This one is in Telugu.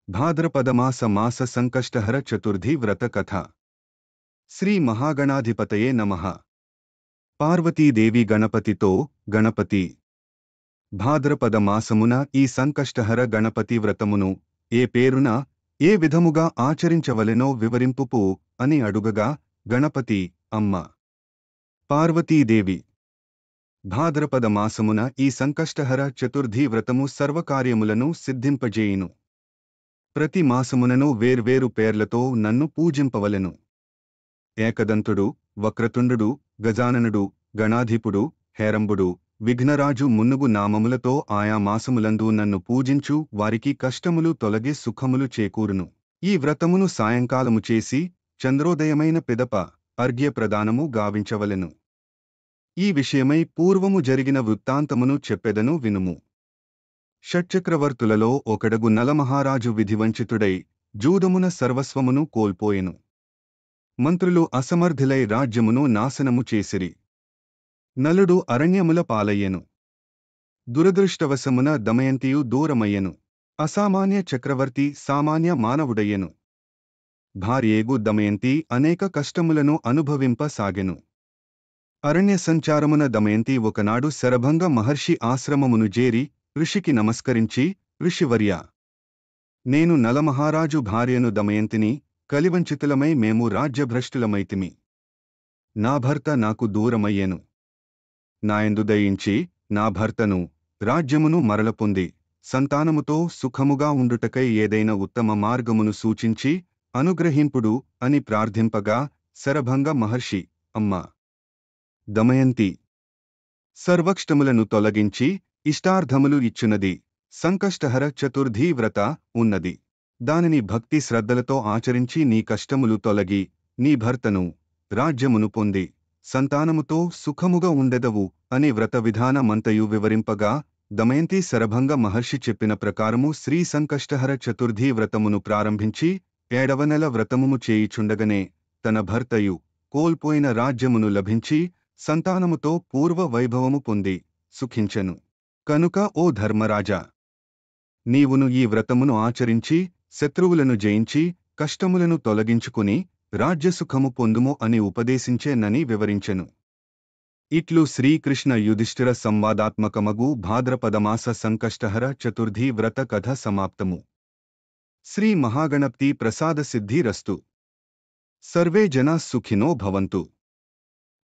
భాద్రపదమాస మాస సంకష్టహర చతుర్థి వ్రత కథ. శ్రీ మహాగణాధిపతయే నమః. పార్వతీదేవి గణపతితో, గణపతి భాద్రపద మాసమున ఈ సంకష్టహర గణపతి వ్రతమును ఏ పేరున ఏ విధముగా ఆచరించవలెనో వివరింపుపు అని అడుగగా, గణపతి, అమ్మ పార్వతీదేవి, భాద్రపద మాసమున ఈ సంకష్టహర చతుర్థి వ్రతము సర్వకార్యములను సిద్ధింపజేయును. ప్రతి మాసమునను వేర్వేరు పేర్లతో నన్ను పూజింపవలెను. ఏకదంతుడు, వక్రతుండుడు, గజాననుడు, గణాధిపుడు, హేరంబుడు, విఘ్నరాజు మున్నుగు నామములతో ఆయా మాసములందు నన్ను పూజించు వారికి కష్టములు తొలగి సుఖములు చేకూరును. ఈ వ్రతమును సాయంకాలము చేసి చంద్రోదయమైన పిదప అర్ఘ్యప్రదానము గావించవలెను. ఈ విషయమై పూర్వము జరిగిన వృత్తాంతమును చెప్పెదను వినుము. షట్చక్రవర్తులలో ఒకడగు నలమహారాజు విధివంచితుడై జూదమున సర్వస్వమును కోల్పోయెను. మంత్రులు అసమర్థులై రాజ్యమును నాశనము చేసిరి. నలుడు అరణ్యముల పాలయ్యెను. దురదృష్టవశమున దమయంతియు దూరమయ్యెను. అసామాన్య చక్రవర్తి సామాన్య మానవుడయ్యెను. భార్యేగు దమయంతి అనేక కష్టములను అనుభవింపసాగెను. అరణ్య సంచారమున దమయంతి ఒకనాడు శరభంగ మహర్షి ఆశ్రమమును జేరి ఋషికి నమస్కరించి, ఋషివర్యా, నేను నలమహారాజు భార్యను దమయంతిని, కలివంచితులమై మేము రాజ్యభ్రష్టులమైతిమి. నా భర్త నాకు దూరమయ్యెను. నాయందు దయించి నా భర్తను, రాజ్యమును మరలపొంది సంతానముతో సుఖముగా ఉండుటకై ఏదైనా ఉత్తమ మార్గమును సూచించి అనుగ్రహింపుడు అని ప్రార్థింపగా, శరభంగ మహర్షి, అమ్మా దమయంతి, సర్వక్షములను తొలగించి ఇష్టార్థములు ఇచ్చునది సంకష్టహర చతుర్థీ వ్రత ఉన్నది. దానిని భక్తి శ్రద్ధలతో ఆచరించి నీ కష్టములు తొలగి నీ భర్తను, రాజ్యమును పొంది సంతానముతో సుఖముగా ఉండెదవు అని వ్రత విధానమంతయు వివరింపగా, దమయంతి శరభంగ మహర్షి చెప్పిన ప్రకారము శ్రీ సంకష్టహర చతుర్థీ వ్రతమును ప్రారంభించి 7వ నెల వ్రతముము చేయుచుండగనే తన భర్తయు కోల్పోయిన రాజ్యమును లభించి సంతానముతో పూర్వ వైభవము పొంది సుఖించెను. కనుక ఓ ధర్మరాజా, నీవును ఈ వ్రతమును ఆచరించి శత్రువులను జయించి కష్టములను తొలగించుకుని రాజ్యసుఖము పొందుము అని ఉపదేశించేనని వివరించెను. ఇట్లు శ్రీకృష్ణ యుధిష్ఠిర సంవాదాత్మకమగు భాద్రపదమాస సంకష్టహర చతుర్థీ వ్రత కథ సమాప్తము. శ్రీ మహాగణపతి ప్రసాద సిద్ధిరస్తు. సర్వే జనా సుఖినో భవంతు.